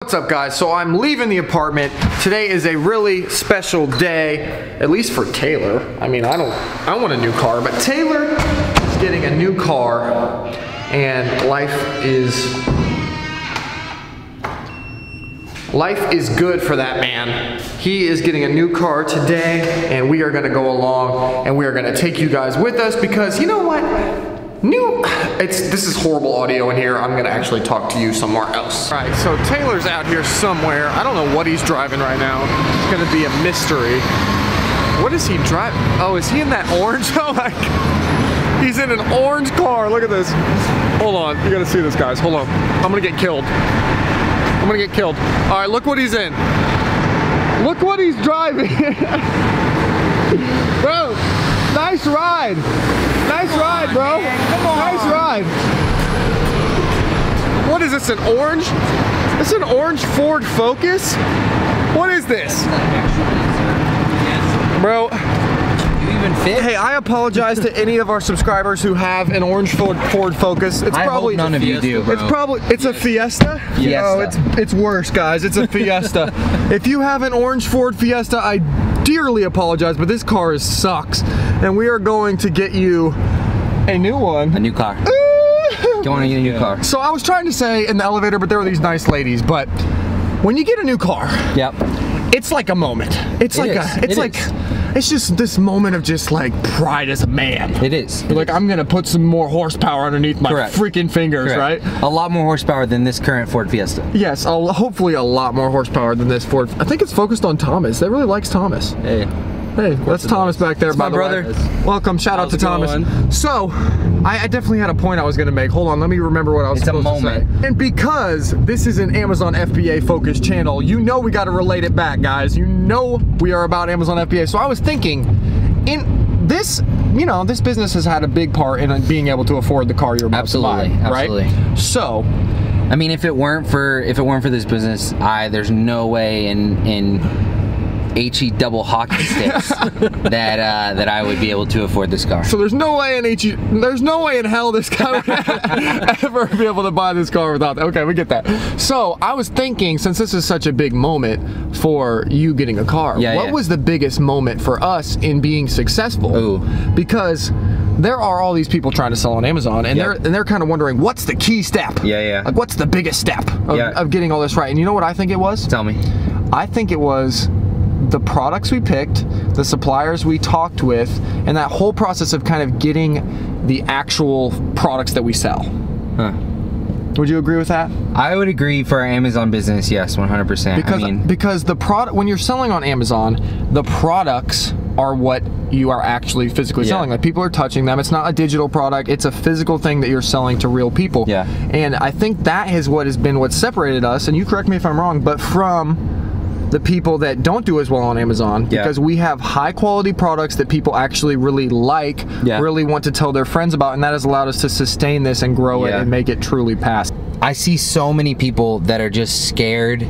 What's up, guys? So I'm leaving the apartment. Today is a really special day, at least for Taylor. I mean, I want a new car, but Taylor is getting a new car, and life is good for that man. He is getting a new car today, and we are gonna go along, and we are gonna take you guys with us because you know what? This is horrible audio in here. I'm gonna actually talk to you somewhere else. All right, so Taylor's out here somewhere. I don't know what he's driving right now. It's gonna be a mystery. What is he driving? Oh, is he in that orange? Oh my God. He's in an orange car. Look at this. Hold on, you gotta see this, guys. Hold on. I'm gonna get killed. I'm gonna get killed. All right, look what he's in. Look what he's driving. Bro, nice ride. Nice ride, bro. Nice ride. What is this, an orange? This is an orange Ford Focus? What is this? Bro. You even fit? Hey, I apologize to any of our subscribers who have an orange Ford Focus. It's probably none of you do, bro. It's a Fiesta? Fiesta. Oh, it's worse, guys. It's a Fiesta. If you have an orange Ford Fiesta, I dearly apologize, but this car sucks. And we are going to get you a new one. A new car. You want to get a new car? So I was trying to say in the elevator, but there were these nice ladies. But when you get a new car, yep, it's like a moment. It's just this moment of just like pride as a man. It is. You're like, I'm gonna put some more horsepower underneath my freaking fingers, right? A lot more horsepower than this current Ford Fiesta. Yes, hopefully a lot more horsepower than this Ford. I think it's focused on Thomas. That really likes Thomas. Hey, that's Thomas back there, by the way. Welcome, shout out to Thomas. So, I definitely had a point I was gonna make. Hold on, let me remember what I was supposed to say. And because this is an Amazon FBA focused channel, you know we gotta relate it back, guys. You know we are about Amazon FBA. So I was thinking, in this, you know, this business has had a big part in being able to afford the car you're about to buy, right? Absolutely. So, I mean, if it weren't for this business, there's no way in HE double hockey sticks that I would be able to afford this car. So there's no way in hell this guy would ever be able to buy this car without that. Okay, we get that. So I was thinking, since this is such a big moment for you getting a car, what was the biggest moment for us in being successful? Ooh. Because there are all these people trying to sell on Amazon, and they're kind of wondering, what's the key step? Like, what's the biggest step of getting all this right? And you know what I think it was? Tell me. I think it was the products we picked, the suppliers we talked with, and that whole process of kind of getting the actual products that we sell. Would you agree with that? I would agree for our Amazon business, yes, 100%. Because the product, when you're selling on Amazon, the products are what you are actually physically selling. Like, people are touching them. It's not a digital product. It's a physical thing that you're selling to real people. And I think that is what has been what separated us, and you correct me if I'm wrong, but from the people that don't do as well on Amazon, because we have high quality products that people actually really like, really want to tell their friends about, and that has allowed us to sustain this and grow it and make it truly pass. I see so many people that are just scared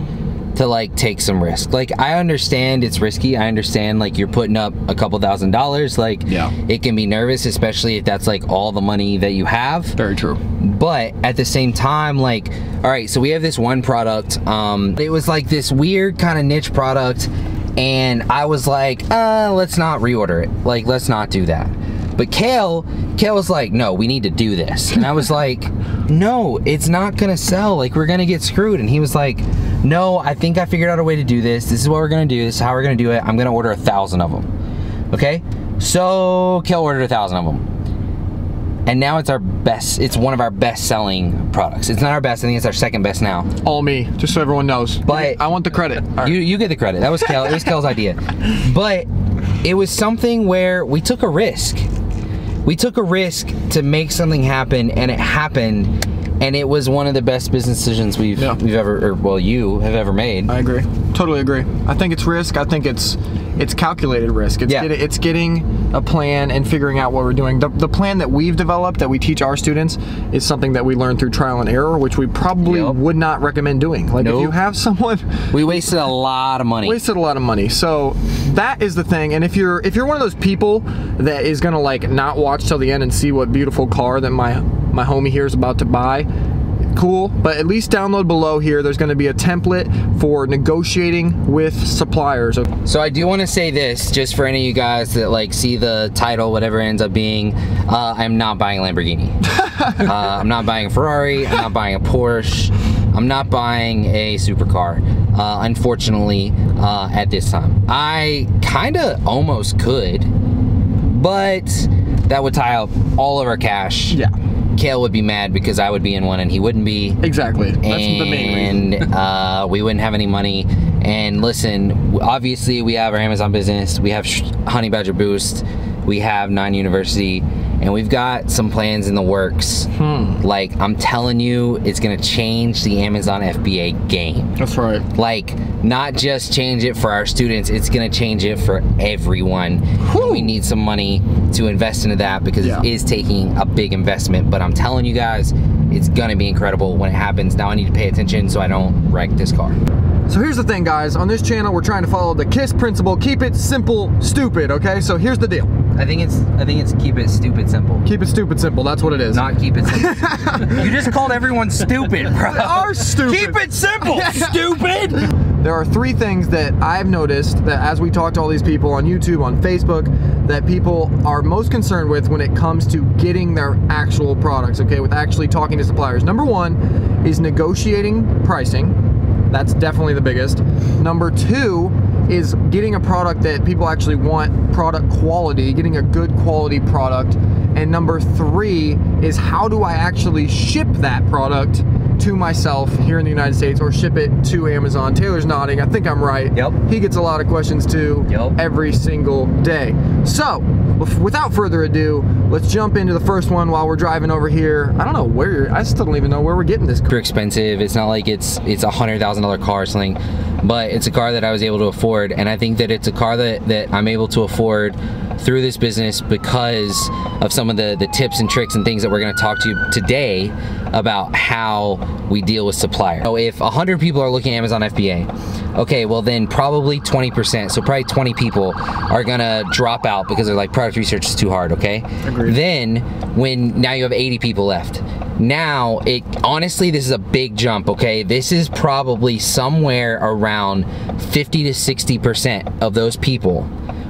to like take some risk. Like, I understand it's risky. I understand like you're putting up a couple $1,000s. Like, it can be nervous, especially if that's like all the money that you have. Very true. But at the same time, like, all right, so we have this one product. It was like this weird kind of niche product, and I was like, let's not reorder it. Like, let's not do that. But Kale was like, no, we need to do this. And I was like, no, it's not gonna sell. Like, we're gonna get screwed. And he was like, no, I think I figured out a way to do this. This is what we're gonna do. This is how we're gonna do it. I'm gonna order 1,000 of them. Okay? So Kale ordered 1,000 of them. And now it's our best, it's one of our best selling products. It's not our best, I think it's our second best now. All me, just so everyone knows. But I want the credit. You get the credit. That was Kale, it was Kale's idea. But it was something where we took a risk. We took a risk to make something happen, and it happened, and it was one of the best business decisions we've ever, or well, you have ever made. I agree. Totally agree. I think it's risk. I think it's calculated risk. It's getting a plan and figuring out what we're doing. The plan that we've developed, that we teach our students, is something that we learn through trial and error, which we probably would not recommend doing. Like, if you have someone, we wasted a lot of money. Wasted a lot of money. So that is the thing. And if you're one of those people that is gonna like not watch till the end and see what beautiful car that my homie here is about to buy, cool, but at least download below here. There's going to be a template for negotiating with suppliers. So I do want to say this, just for any of you guys that like see the title, whatever it ends up being, I'm not buying a Lamborghini. I'm not buying a Ferrari. I'm not buying a Porsche. I'm not buying a supercar, unfortunately, at this time. I kind of almost could, but that would tie up all of our cash. Yeah. Kale would be mad because I would be in one and he wouldn't be. Exactly. That's the main reason. And we wouldn't have any money. And listen, obviously we have our Amazon business, we have Honey Badger Boost, we have 9 University, and we've got some plans in the works. Like, I'm telling you, it's gonna change the Amazon FBA game. That's right. Like, not just change it for our students, it's gonna change it for everyone. We need some money to invest into that because it is taking a big investment, but I'm telling you guys, it's gonna be incredible when it happens. Now I need to pay attention so I don't wreck this car. So here's the thing, guys. On this channel, we're trying to follow the KISS principle. Keep it simple, stupid, okay? So here's the deal. I think it's keep it stupid simple. Keep it stupid simple, that's what it is. Not keep it simple. You just called everyone stupid, bro. They are stupid. Keep it simple, stupid. There are 3 things that I've noticed that as we talk to all these people on YouTube, on Facebook, that people are most concerned with when it comes to getting their actual products, okay, with actually talking to suppliers. Number 1 is negotiating pricing. That's definitely the biggest. Number 2 is getting a product that people actually want, product quality, getting a good quality product. And number 3 is how do I actually ship that product to myself here in the United States or ship it to Amazon. Taylor's nodding, I think I'm right. Yep. He gets a lot of questions too every single day. So, without further ado, let's jump into the first one while we're driving over here. I don't know where, I still don't even know where we're getting this car. Super expensive. It's not like it's a $100,000 car or something, but it's a car that I was able to afford, and I think that it's a car that I'm able to afford through this business because of some of the tips and tricks and things that we're going to talk to you today about how we deal with suppliers. So if 100 people are looking at Amazon FBA, okay, well then probably 20%, so probably 20 people are gonna drop out because they're like, product research is too hard, okay? Agreed. Then now you have 80 people left. Now, honestly, this is a big jump, okay? This is probably somewhere around 50 to 60% of those people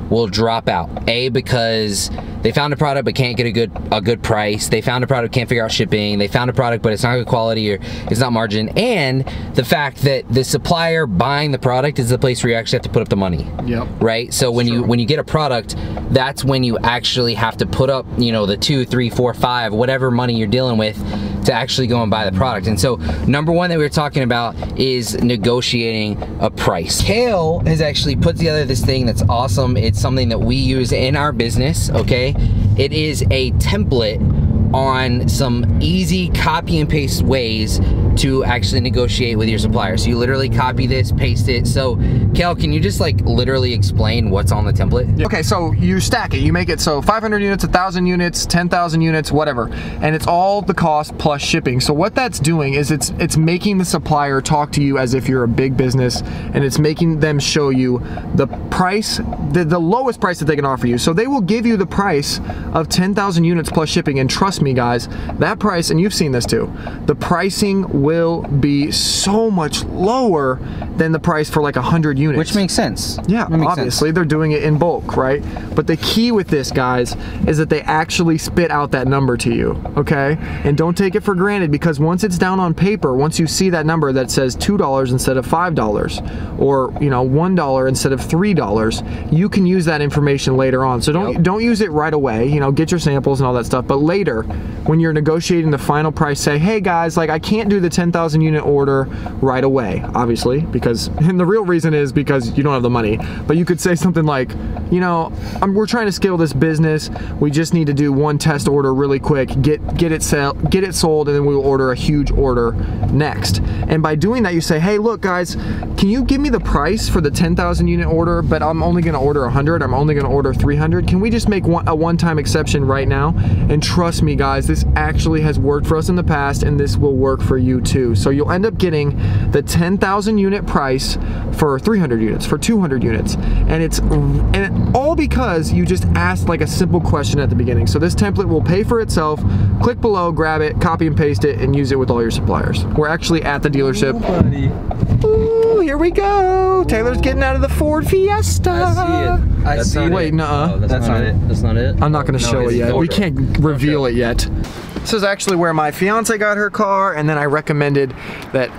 will drop out. A, because they found a product but can't get a good price. They found a product, can't figure out shipping. They found a product but it's not good quality or it's not margin. And the fact that the supplier buying the product is the place where you actually have to put up the money. Yep. Right? So when you get a product, that's when you actually have to put up, you know, the 2, 3, 4, 5, whatever money you're dealing with to actually go and buy the product. And so number 1 that we were talking about is negotiating a price. Kale has actually put together this thing that's awesome. It's something that we use in our business, okay? It is a template on some easy copy and paste ways to actually negotiate with your supplier. So you literally copy this, paste it. So Kel, can you just like literally explain what's on the template? Okay, so you stack it. You make it so 500 units, 1,000 units, 10,000 units, whatever. And it's all the cost plus shipping. So what that's doing is it's making the supplier talk to you as if you're a big business, and it's making them show you the price, the lowest price that they can offer you. So they will give you the price of 10,000 units plus shipping, and trust me guys, that price, and you've seen this too, the pricing will be so much lower than the price for like 100 units. Which makes sense. Yeah, obviously they're doing it in bulk, right? But the key with this, guys, is that they actually spit out that number to you, okay? And don't take it for granted, because once it's down on paper, once you see that number that says $2 instead of $5, or you know, $1 instead of $3, you can use that information later on. So don't use it right away, you know, get your samples and all that stuff, but later, when you're negotiating the final price, say, hey guys, like I can't do the 10,000 unit order right away, obviously, because, and the real reason is because you don't have the money, but you could say something like, you know, we're trying to scale this business, we just need to do one test order really quick, get it sold, and then we will order a huge order next. And by doing that, you say, hey look guys, can you give me the price for the 10,000 unit order, but I'm only gonna order 100, I'm only gonna order 300, can we just make a one-time exception right now? And trust me guys, this actually has worked for us in the past, and this will work for you too. So you'll end up getting the 10,000 unit price for 300 units, for 200 units. And it's all because you just asked like a simple question at the beginning. So this template will pay for itself. Click below, grab it, copy and paste it, and use it with all your suppliers. We're actually at the dealership. Ooh, here we go. Taylor's getting out of the Ford Fiesta. I see it. Wait, nuh-uh. Oh, that's not it. That's not it. I'm not gonna show it yet. We can't reveal it yet. This is actually where my fiance got her car, and then I recommended that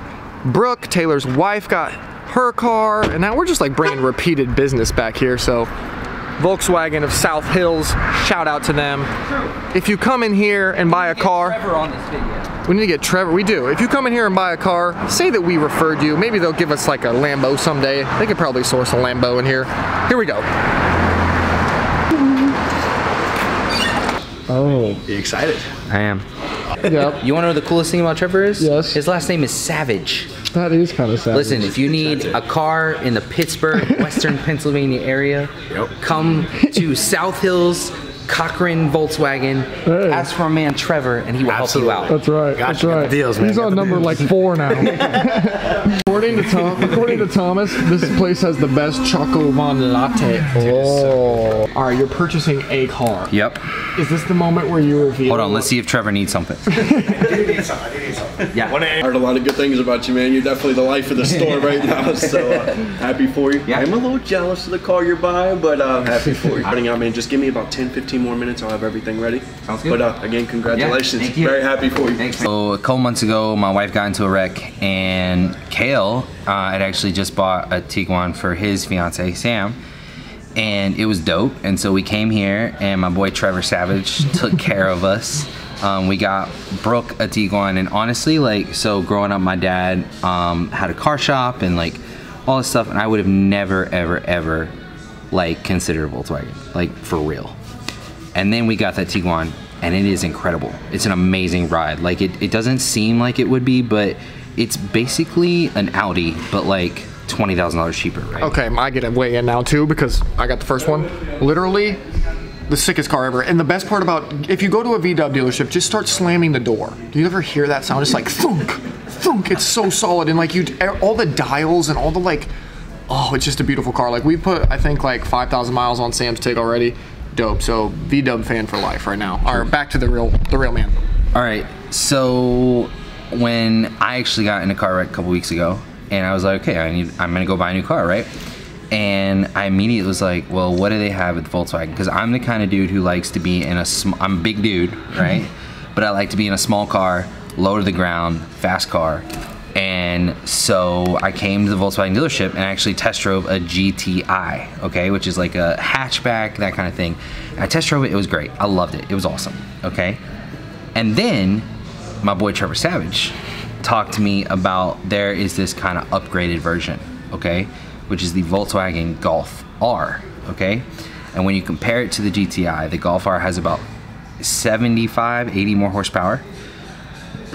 Brooke, Taylor's wife, got her car, and now we're just like bringing repeated business back here. So Volkswagen of South Hills, shout out to them. If you come in here and buy a car, we need to get Trevor. We do. If you come in here and buy a car, say that we referred you. Maybe they'll give us like a Lambo someday. They could probably source a Lambo in here. Here we go. Oh. You excited? I am. Yep. You want to know the coolest thing about Trevor is? Yes. His last name is Savage. That is kind of sad. Listen, if you need a car in the Pittsburgh, Western Pennsylvania area, come to South Hills, Cochran Volkswagen, ask for a man Trevor, and he will help you out. That's right. That's right. Deals, man. He's on number like 4 now. According to Thomas, this place has the best choco van latte. Oh. All right, you're purchasing a car. Yep. Is this the moment where you reveal? Hold on, let's see if Trevor needs something. I do need something. Yeah. I heard a lot of good things about you, man. You're definitely the life of the store right now, so happy for you. Yeah. I'm a little jealous of the car you're buying, but I'm happy for you. Starting out, man, just give me about 10-15 more minutes. I'll have everything ready. Sounds good. But again, congratulations. Yeah, thank you. Very happy for you. Thanks. So a couple months ago, my wife got into a wreck, and Kale had actually just bought a Tiguan for his fiance, Sam. And it was dope, and so we came here, and my boy Trevor Savage took care of us. We got Brooke a Tiguan, and honestly, like, so growing up, my dad had a car shop and like all this stuff, and I would have never, ever, like considered a Volkswagen, like for real. And then we got that Tiguan, and it is incredible. It's an amazing ride. Like it doesn't seem like it would be, but it's basically an Audi, but like $20,000 cheaper, right? Okay, I get to weigh in now too because I got the first one. Literally the sickest car ever. And the best part about, if you go to a VW dealership, just start slamming the door. Do you ever hear that sound? It's like thunk, thunk. It's so solid, and like all the dials and all the like, oh, it's just a beautiful car. Like we put, I think like 5,000 miles on Sam's Tig already. Dope. So VW fan for life right now. All right, back to the real man. All right, so when I actually got in a car wreck a couple weeks ago, and I was like, okay, I'm gonna go buy a new car, right? And I immediately was like, well, what do they have at the Volkswagen? Because I'm the kind of dude who likes to be in I'm a big dude, right? But I like to be in a small car, low to the ground, fast car. And so I came to the Volkswagen dealership and actually test drove a GTI, okay? Which is like a hatchback, that kind of thing. And I test drove it, it was great. I loved it, it was awesome, okay? And then my boy Trevor Savage talked to me about there is this kind of upgraded version, okay, which is the Volkswagen Golf R, okay? And when you compare it to the GTI, the Golf R has about 75, 80 more horsepower.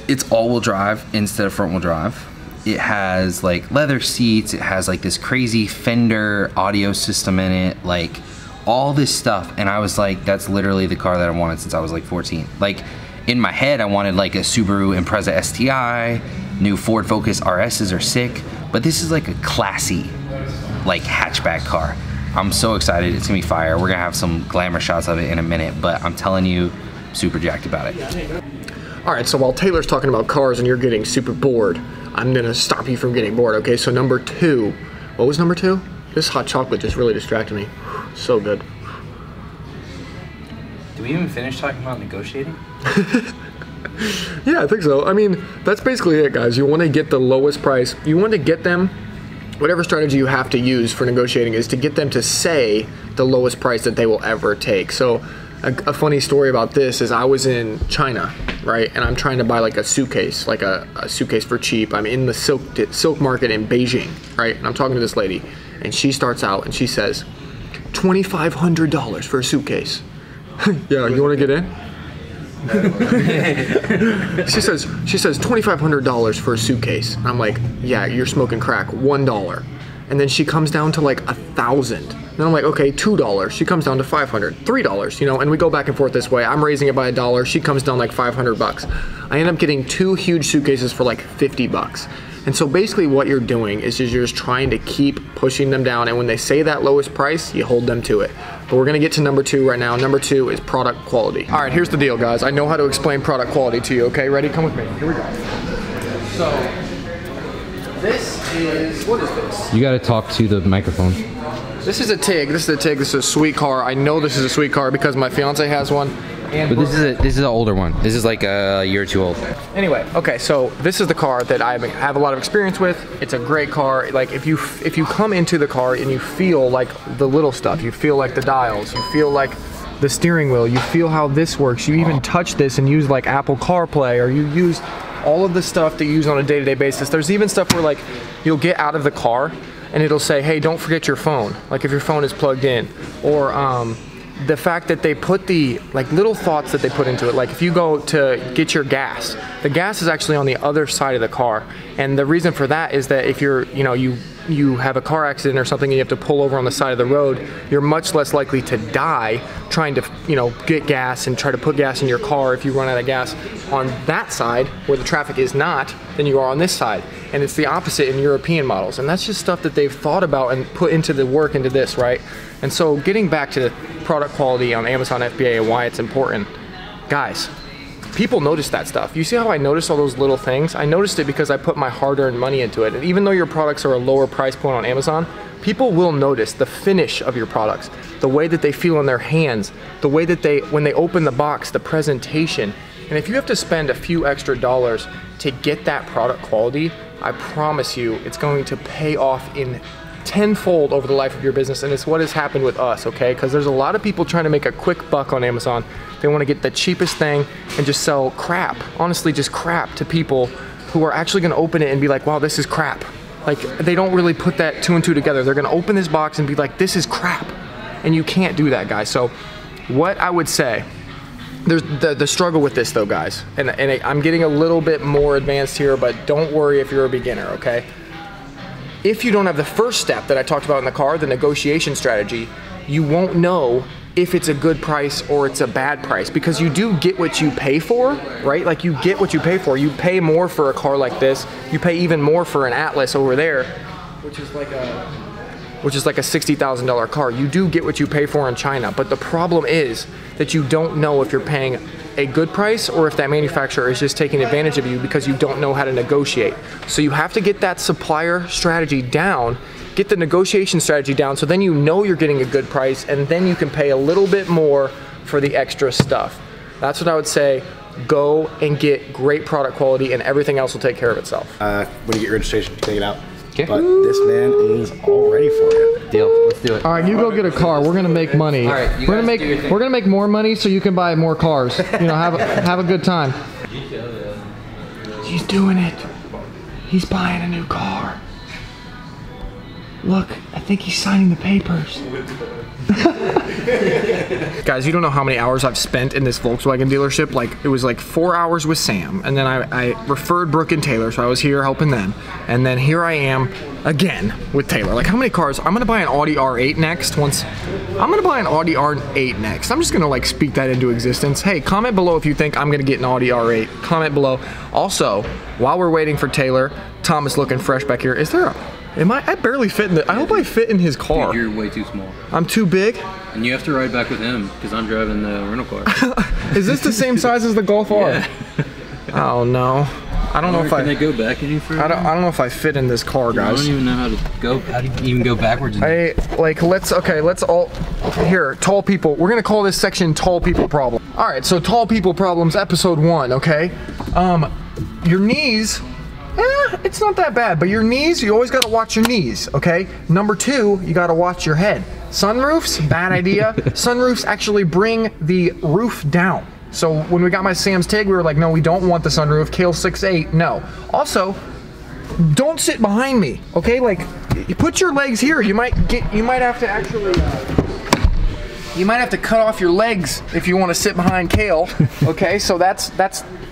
It's all-wheel drive instead of front-wheel drive. It has like leather seats, it has like this crazy Fender audio system in it, like all this stuff. And I was like, that's literally the car that I wanted since I was like 14. Like, in my head, I wanted like a Subaru Impreza STI, new Ford Focus RSs are sick, but this is like a classy, like hatchback car. I'm so excited, it's gonna be fire. We're gonna have some glamour shots of it in a minute, but I'm telling you, super jacked about it. All right, so while Taylor's talking about cars and you're getting super bored, I'm gonna stop you from getting bored, okay? So number 2, what was number 2? This hot chocolate just really distracted me. So good. Did we even finish talking about negotiating? Yeah, I think so. I mean, that's basically it, guys. You want to get the lowest price. You want to get them, whatever strategy you have to use for negotiating is to get them to say the lowest price that they will ever take. So a funny story about this is I was in China, right? And I'm trying to buy like a suitcase, like a suitcase for cheap. I'm in the silk market in Beijing, right? And I'm talking to this lady, and she starts out and she says, $2,500 for a suitcase. Yeah, you want to get in? she says $2,500 for a suitcase. And I'm like, yeah, you're smoking crack, $1. and then she comes down to like $1,000. Then I'm like, okay, $2. She comes down to $500, $3, you know, and we go back and forth this way. I'm raising it by $1. She comes down like 500 bucks. I end up getting 2 huge suitcases for like 50 bucks. And so basically what you're doing is you're just trying to keep pushing them down, and when they say that lowest price, you hold them to it. But we're gonna get to number 2 right now. Number 2 is product quality. All right, here's the deal, guys. I know how to explain product quality to you, okay? Ready? Come with me. Here we go. So, this is, what is this? You gotta talk to the microphone. This is a TIG. This is a TIG. This is a sweet car. I know this is a sweet car because my fiance has one. And but this is an older one. This is like a year or 2 old. Anyway, okay, so this is the car that I have a lot of experience with. It's a great car. Like if you come into the car and you feel like the little stuff, you feel like the dials, you feel like the steering wheel, you feel how this works. You even touch this and use like Apple CarPlay, or you use all of the stuff that you use on a day-to-day basis. There's even stuff where like you'll get out of the car and it'll say, hey, don't forget your phone. Like if your phone is plugged in, or the fact that they put the like little thoughts that they put into it. Like if you go to get your gas, the gas is actually on the other side of the car. And the reason for that is that if you're, you know, you have a car accident or something and you have to pull over on the side of the road, you're much less likely to die trying to, you know, get gas and try to put gas in your car if you run out of gas on that side where the traffic is not than you are on this side. And it's the opposite in European models. And that's just stuff that they've thought about and put into the work into this, right? And so getting back to product quality on Amazon FBA and why it's important, guys, people notice that stuff. You see how I noticed all those little things? I noticed it because I put my hard-earned money into it. And even though your products are a lower price point on Amazon, people will notice the finish of your products, the way that they feel in their hands, the way that when they open the box, the presentation. And if you have to spend a few extra dollars to get that product quality, I promise you it's going to pay off in tenfold over the life of your business. And it's what has happened with us, okay? Because there's a lot of people trying to make a quick buck on Amazon. They want to get the cheapest thing and just sell crap, honestly just crap, to people who are actually going to open it and be like, wow, this is crap. Like, they don't really put that 2 and 2 together. They're going to open this box and be like, this is crap. And you can't do that, guys. So what I would say, there's the struggle with this though, guys, and I'm getting a little bit more advanced here, but don't worry if you're a beginner, okay? If you don't have the first step that I talked about in the car, the negotiation strategy, you won't know if it's a good price or it's a bad price, because you do get what you pay for, right? Like you get what you pay for. You pay more for a car like this. You pay even more for an Atlas over there, which is like a $60,000 car. You do get what you pay for in China, but the problem is that you don't know if you're paying a good price or if that manufacturer is just taking advantage of you because you don't know how to negotiate. So you have to get that supplier strategy down, get the negotiation strategy down, so then you know you're getting a good price, and then you can pay a little bit more for the extra stuff. That's what I would say. Go and get great product quality and everything else will take care of itself. When you get your registration, take it out. Okay. But this man is all ready for it. Deal. Let's do it. All right, you go get a car. We're gonna make money. All right, we're gonna make more money so you can buy more cars. You know, have a good time. He's doing it. He's buying a new car. Look, I think he's signing the papers. Guys, you don't know how many hours I've spent in this Volkswagen dealership. Like, it was like 4 hours with Sam, and then I referred Brooke and Taylor, so I was here helping them. And then here I am again with Taylor. Like, how many cars? I'm gonna buy an Audi R8 next. I'm gonna buy an Audi R8 next. I'm just gonna like speak that into existence. Hey, comment below if you think I'm gonna get an Audi R8. Comment below. Also, while we're waiting for Taylor, Tom is looking fresh back here. Is there a... I barely fit in I hope I fit in his car. Dude, you're way too small. I'm too big? And you have to ride back with him, because I'm driving the rental car. Is this the same size as the Golf R? Yeah. Oh no. I don't know if Can they go back any further? I don't know if I fit in this car, guys. I don't even know how to go. How do you even go backwards? Let's all, here, tall people. We're gonna call this section Tall People Problem. All right, so Tall People Problems, episode 1, okay? Your knees, it's not that bad, but your knees, you always gotta watch your knees, okay? Number 2, you gotta watch your head. Sunroofs, bad idea. Sunroofs actually bring the roof down. So when we got my Sam's TIG, we were like, no, we don't want the sunroof. Kale 6'8", no. Also, don't sit behind me, okay? Like, you put your legs here. You might have to actually, you might have to cut off your legs if you want to sit behind Kale, okay? So that's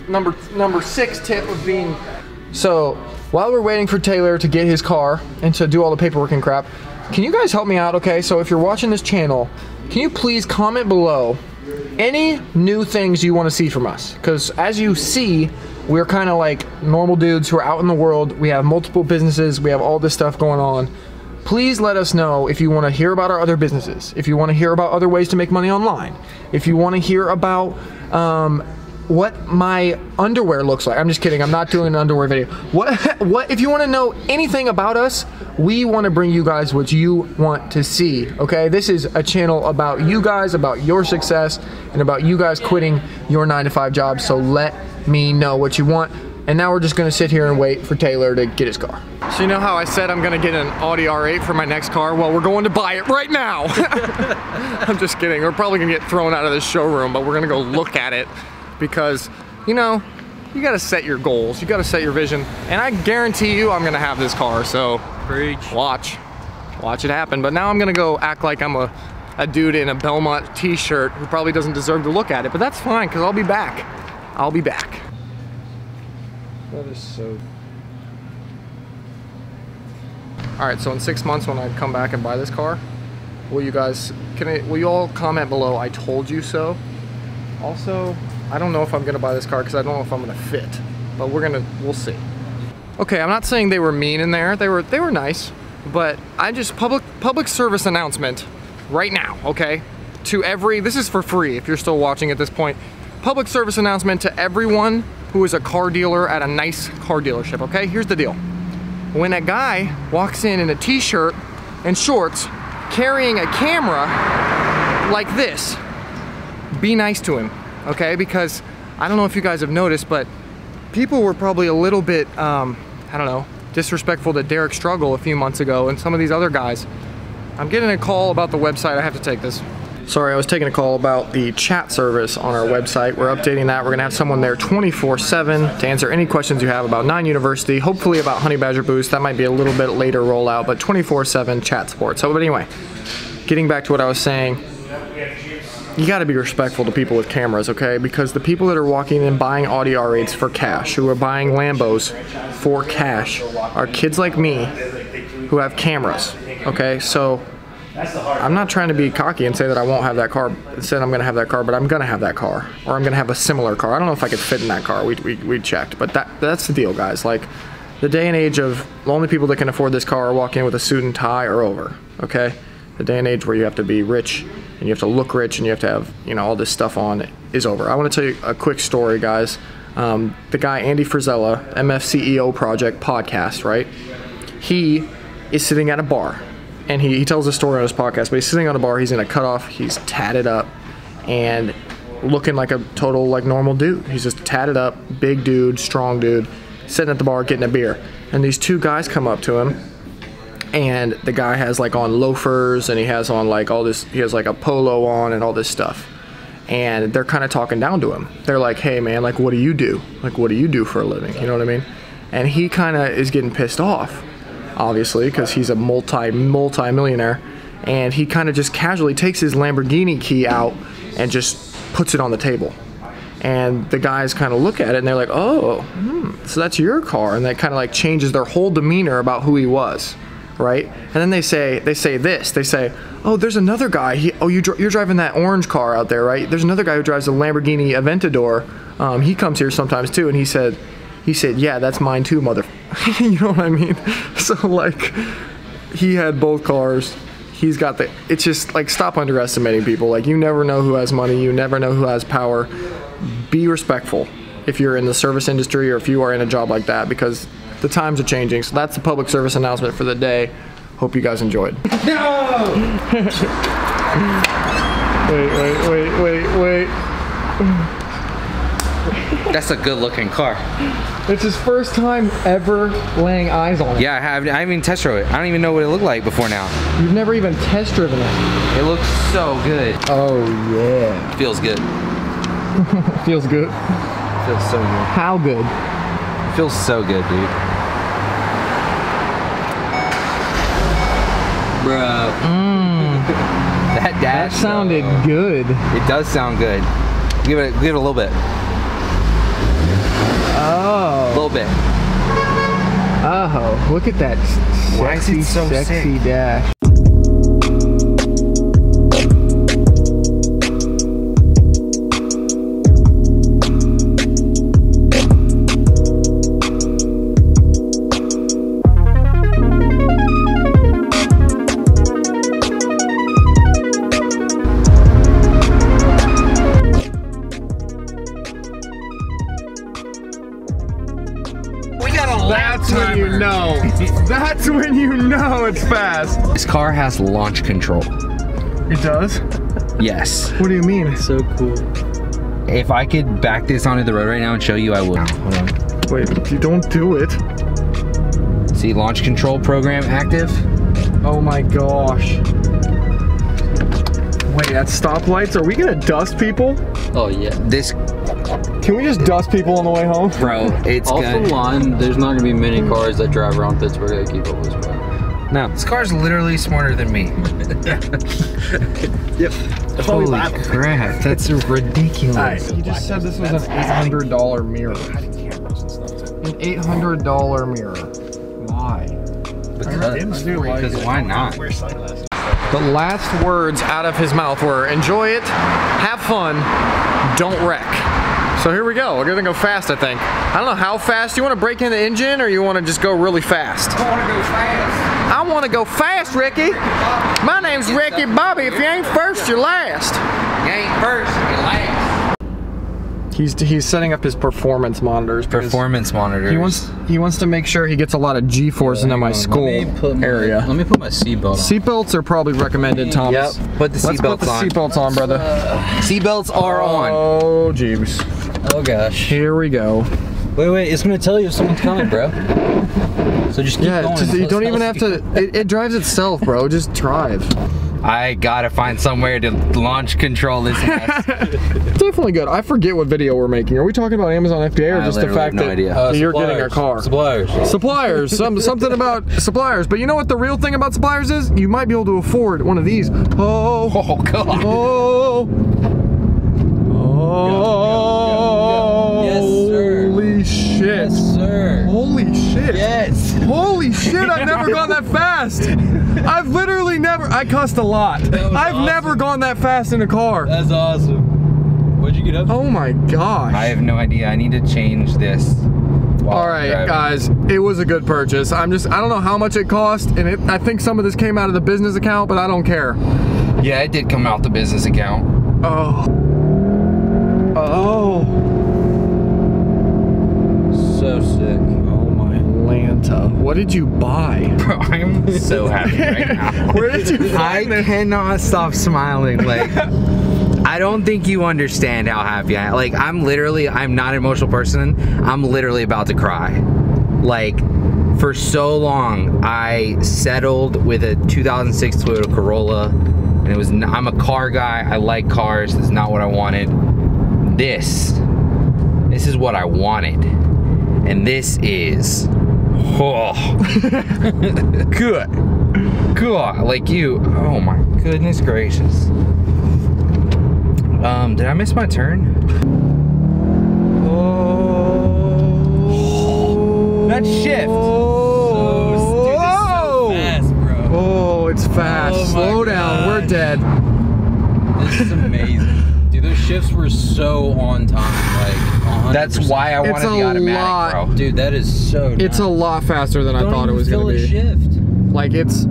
number 6 tip of being. So while we're waiting for Taylor to get his car and to do all the paperwork and crap, can you guys help me out, okay? So if you're watching this channel, can you please comment below any new things you want to see from us? Because as you see, we're kind of like normal dudes who are out in the world. We have multiple businesses. We have all this stuff going on. Please let us know if you want to hear about our other businesses, if you want to hear about other ways to make money online, if you want to hear about what my underwear looks like. I'm just kidding. I'm not doing an underwear video. What if you want to know anything about us, we want to bring you guys what you want to see, okay? This is a channel about you guys, about your success, and about you guys quitting your 9-to-5 job. So let me know what you want. And now we're just gonna sit here and wait for Taylor to get his car. So you know how I said I'm gonna get an Audi R8 for my next car? Well, we're going to buy it right now. I'm just kidding. We're probably gonna get thrown out of this showroom, but we're gonna go look at it because, you know, you gotta set your goals. You gotta set your vision. And I guarantee you I'm gonna have this car, so Preach. Watch it happen. But now I'm gonna go act like I'm a dude in a Belmont t-shirt who probably doesn't deserve to look at it, but that's fine, because I'll be back. I'll be back. That is so... Alright, so in 6 months when I come back and buy this car, will you guys, will you all comment below, I told you so? Also, I don't know if I'm gonna buy this car because I don't know if I'm gonna fit, but we'll see. Okay, I'm not saying they were mean in there, they were nice, but I just, public service announcement right now, okay? This is for free if you're still watching at this point. Public service announcement to everyone who is a car dealer at a nice car dealership, okay? Here's the deal. When a guy walks in a t-shirt and shorts carrying a camera like this, be nice to him, okay? Because I don't know if you guys have noticed, but people were probably a little bit, I don't know, disrespectful to Derek Struggle a few months ago and some of these other guys. I'm getting a call about the website. I have to take this. Sorry, I was taking a call about the chat service on our website. We're updating that. We're gonna have someone there 24/7 to answer any questions you have about 9 University, hopefully about Honey Badger Boost. That might be a little bit later rollout, but 24/7 chat support. So, but anyway, getting back to what I was saying, you gotta be respectful to people with cameras, okay? Because the people that are walking in buying Audi R8s for cash, who are buying Lambos for cash, are kids like me who have cameras, okay? So, I'm not trying to be cocky and say that I won't have that car, said I'm gonna have that car, but I'm gonna have that car, or I'm gonna have a similar car. I don't know if I could fit in that car, we checked, but that's the deal, guys. Like, the day and age of the only people that can afford this car are walking in with a suit and tie are over, okay? The day and age where you have to be rich, and you have to look rich, and you have to have, you know, all this stuff on is over. I wanna tell you a quick story, guys. The guy, Andy Frisella, MFCEO Project podcast, right? He is sitting at a bar. And he tells a story on his podcast, but he's sitting on a bar, he's in a cutoff, he's tatted up, and looking like a total, like, normal dude. He's just tatted up, big dude, strong dude, sitting at the bar getting a beer. And these two guys come up to him, and the guy has, like, on loafers, and he has on, like, all this, he has, like, a polo on and all this stuff. And they're kind of talking down to him. They're like, hey, man, like, what do you do? Like, what do you do for a living? You know what I mean? And he kind of is getting pissed off, obviously, because he's a multi-millionaire, and he kind of just casually takes his Lamborghini key out and just puts it on the table. And the guys kind of look at it and they're like, oh, so that's your car, and that kind of like changes their whole demeanor about who he was, right? And then they say this, oh, there's another guy, you're driving that orange car out there, right? There's another guy who drives a Lamborghini Aventador, he comes here sometimes too, and he said, yeah, that's mine too, mother. You know what I mean? So, like, he had both cars. He's got it's just, like, stop underestimating people. Like, you never know who has money. You never know who has power. Be respectful if you're in the service industry or if you are in a job like that, because the times are changing. So that's the public service announcement for the day. Hope you guys enjoyed. No! Wait. That's a good looking car. It's his first time ever laying eyes on it. Yeah, I haven't even test drove it. I don't even know what it looked like before now. You've never even test driven it. It looks so good. Oh yeah. Feels good. Feels good. Feels so good. How good? It feels so good, dude. Bro. That sounded good. It does sound good. Give it a little bit. Oh. A little bit. Oh, look at that Why is it so sexy sick? dash. That's when you know. That's when you know it's fast. This car has launch control. It does? Yes. What do you mean? So cool. If I could back this onto the road right now and show you, I would. Hold on. Wait, you don't do it. See, launch control program active. Oh my gosh. Wait, at stoplights, are we gonna dust people? Oh yeah. This, Can we just dust people on the way home? bro, it's Off good. the line, there's not gonna be many cars that drive around Pittsburgh that keep up with this, bro. No, this car's literally smarter than me. Yep. That's why we Holy laugh. crap, that's ridiculous. You just said this was an $800 mirror. An $800 mirror. Why? Because why not? Wear sunglasses. The last words out of his mouth were, enjoy it, have fun, don't wreck. So here we go. We're gonna go fast, I think. I don't know how fast. You wanna break in the engine or you wanna just go really fast? I want to go fast. I wanna go fast, Ricky. My name's Ricky Bobby. If you ain't first, you're last. You ain't first, you last. He's setting up his performance monitors. Performance monitors. He wants to make sure he gets a lot of G-force into my skull area. Let me put my seatbelt on. Seatbelts are probably recommended, Thomas. Yep, put the Let's put seatbelts the on. seatbelts on, brother. Seatbelts are on. Oh, jeebs. Oh gosh. Here we go. Wait, it's gonna tell you if someone's coming, bro. So just keep going. You don't even have to. It drives itself, bro. Just drive. I gotta find somewhere to launch control this mess. Definitely good. I forget what video we're making. Are we talking about Amazon FBA or I just the literally fact have no that idea. you're getting a car? Suppliers. Suppliers. Something about suppliers. But you know what the real thing about suppliers is? You might be able to afford one of these. Oh. Oh god. Oh. Oh. Yes, sir. Holy shit. Yes, sir. Holy shit. Yes. Holy shit, I've never gone that fast. I've literally never, I cussed a lot. I've never gone that fast in a car. That's awesome. What'd you get up to? Oh my gosh. I have no idea. I need to change this. All right, guys, it was a good purchase. I don't know how much it cost, and I think some of this came out of the business account, but I don't care. Yeah, it did come out the business account. Oh. Oh. So sick. Oh my Lanta. What did you buy? Bro, I'm so happy right now. Where did you I find this? cannot stop smiling. Like, I don't think you understand how happy I am. Like, I'm not an emotional person. I'm literally about to cry. Like, for so long, I settled with a 2006 Toyota Corolla, and I'm a car guy. I like cars. This is not what I wanted. This is what I wanted. And this is, oh, good. Like oh my goodness gracious. Did I miss my turn? Oh. That shift. Dude, this is so fast, bro. Oh, it's fast. Oh my Slow down. gosh. We're dead. This is amazing. Dude, those shifts were so on time. Like, 100%. That's why I It's wanted a the automatic, lot. bro. Dude, that is so It's a nice. lot faster than I Don't thought it even was feel going to a be. shift. Like, it's,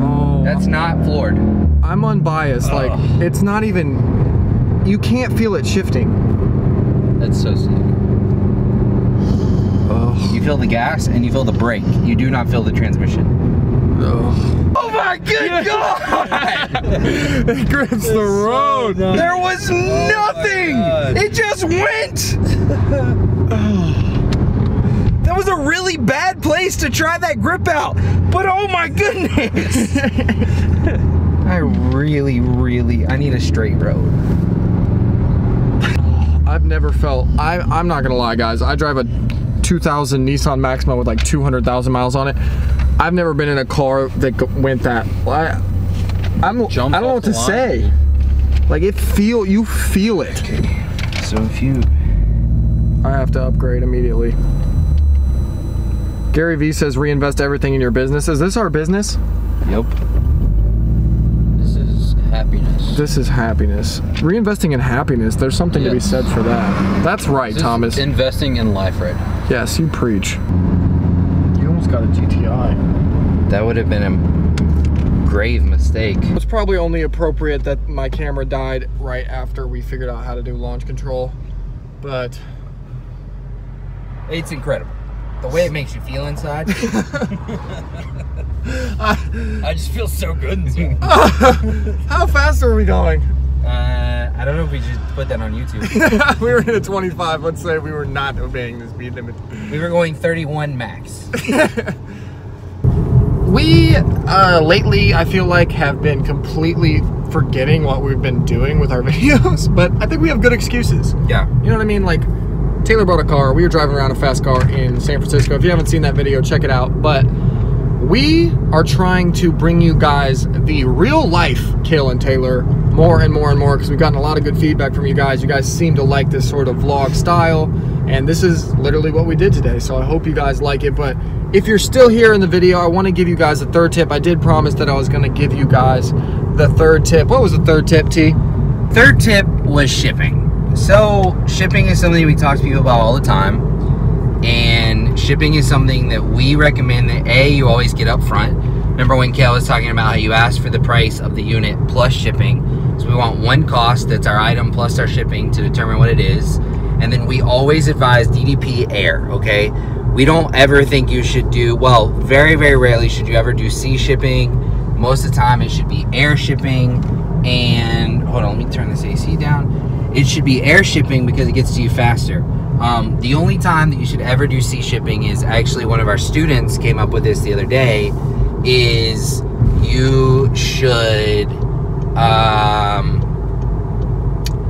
oh. That's not floored. I'm unbiased. Like, it's not even, you can't feel it shifting. That's so sick. You feel the gas and you feel the brake. You do not feel the transmission. Oh my good God! It grips the road. There was nothing! It just went! That was a really bad place to try that grip out, but oh my goodness! I need a straight road. I've never felt, I'm not gonna lie guys, I drive a 2000 Nissan Maxima with like 200,000 miles on it. I've never been in a car that went that, I don't know what to say. Like you feel it. So if you... I have to upgrade immediately. Gary V says reinvest everything in your business. Is this our business? Yep. This is happiness. This is happiness. Reinvesting in happiness, there's something to be said for that. That's right, Thomas. Investing in life right now. Yes, you preach. You almost got a GTI. That would have been a grave mistake. It's probably only appropriate that my camera died right after we figured out how to do launch control, but it's incredible. The way it makes you feel inside. I just feel so good inside. How fast are we going? I don't know if we should put that on YouTube. We were at 25. Let's say we were not obeying the speed limit. We were going 31 max. We, lately, I feel like, have been completely forgetting what we've been doing with our videos, but I think we have good excuses. Yeah. You know what I mean? Like, Taylor bought a car. We were driving around a fast car in San Francisco. If you haven't seen that video, check it out. But we are trying to bring you guys the real life Kale and Taylor more and more and more, because we've gotten a lot of good feedback from you guys. You guys seem to like this sort of vlog style, and this is literally what we did today. So I hope you guys like it. But if you're still here in the video, I want to give you guys a third tip. I did promise that I was going to give you guys the third tip. What was the third tip, T? Third tip was shipping. So shipping is something we talk to people about all the time, and shipping is something that we recommend that you always get up front. Remember when Kale was talking about how you ask for the price of the unit plus shipping? So we want one cost, that's our item plus our shipping, to determine what it is. And then we always advise DDP air, okay? We don't ever think you should do, well, very, very rarely should you ever do sea shipping. Most of the time it should be air shipping. And hold on, let me turn this AC down. It should be air shipping because it gets to you faster. The only time that you should ever do sea shipping is, actually one of our students came up with this the other day, is you should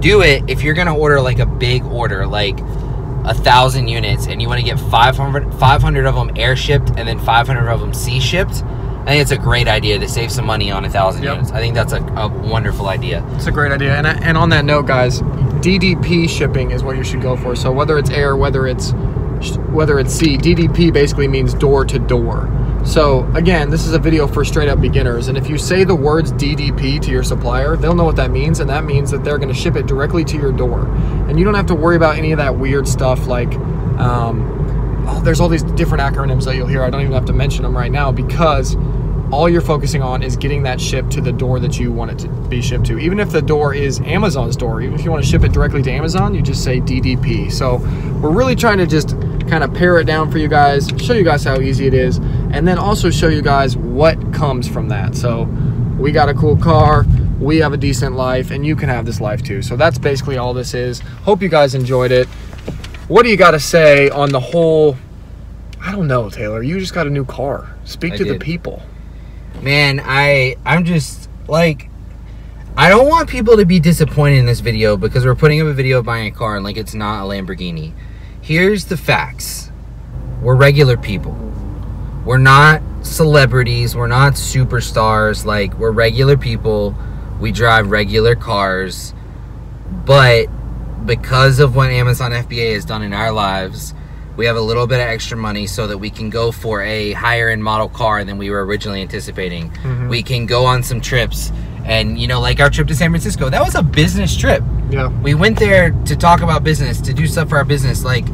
do it if you're gonna order like a big order, like 1,000 units, and you want to get 500 of them air shipped and then 500 of them sea shipped. I think it's a great idea to save some money on 1,000 units. I think that's a wonderful idea. It's a great idea. And on that note, guys, DDP shipping is what you should go for. So whether it's air, whether it's sea, DDP basically means door to door. So again, this is a video for straight up beginners. And if you say the words DDP to your supplier, they'll know what that means. And that means that they're going to ship it directly to your door. And you don't have to worry about any of that weird stuff like, there's all these different acronyms that you'll hear. I don't even have to mention them right now, because all you're focusing on is getting that shipped to the door that you want it to be shipped to. Even if the door is Amazon's door, even if you want to ship it directly to Amazon, you just say DDP. So we're really trying to just kind of pare it down for you guys, show you guys how easy it is, and then also show you guys what comes from that. So we got a cool car, we have a decent life, and you can have this life too. So that's basically all this is. Hope you guys enjoyed it. What do you got to say on the whole? I don't know, Taylor. You just got a new car. Speak to the people. Man, I'm just like, I don't want people to be disappointed in this video because we're putting up a video of buying a car and like it's not a Lamborghini. Here's the facts. We're regular people. We're not celebrities. We're not superstars. Like, we're regular people. We drive regular cars. But because of what Amazon FBA has done in our lives, we have a little bit of extra money so that we can go for a higher end model car than we were originally anticipating. We can go on some trips, and you know, like our trip to San Francisco, that was a business trip. Yeah. We went there to talk about business, to do stuff for our business. Like,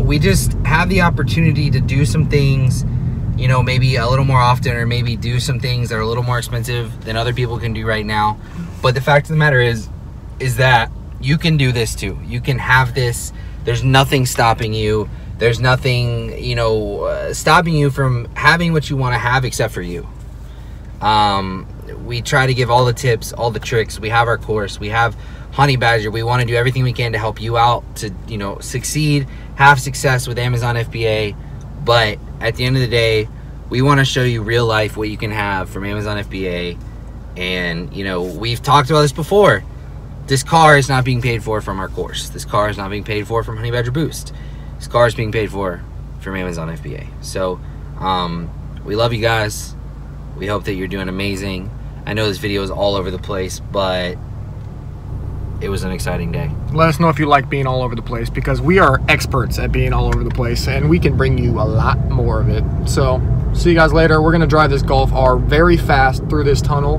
we just have the opportunity to do some things, you know, maybe a little more often, or maybe do some things that are a little more expensive than other people can do right now. But the fact of the matter is that you can do this too. You can have this. There's nothing stopping you. There's nothing, you know, stopping you from having what you want to have except for you. We try to give all the tips, all the tricks. We have our course. We have Honey Badger. We want to do everything we can to help you out to, you know, succeed, have success with Amazon FBA. But at the end of the day, we want to show you real life what you can have from Amazon FBA. And, you know, we've talked about this before. This car is not being paid for from our course. This car is not being paid for from Honey Badger Boost. This car is being paid for from Amazon FBA. So, we love you guys. We hope that you're doing amazing. I know this video is all over the place, but it was an exciting day. Let us know if you like being all over the place, because we are experts at being all over the place, and we can bring you a lot more of it. So, see you guys later. We're gonna drive this Golf R very fast through this tunnel.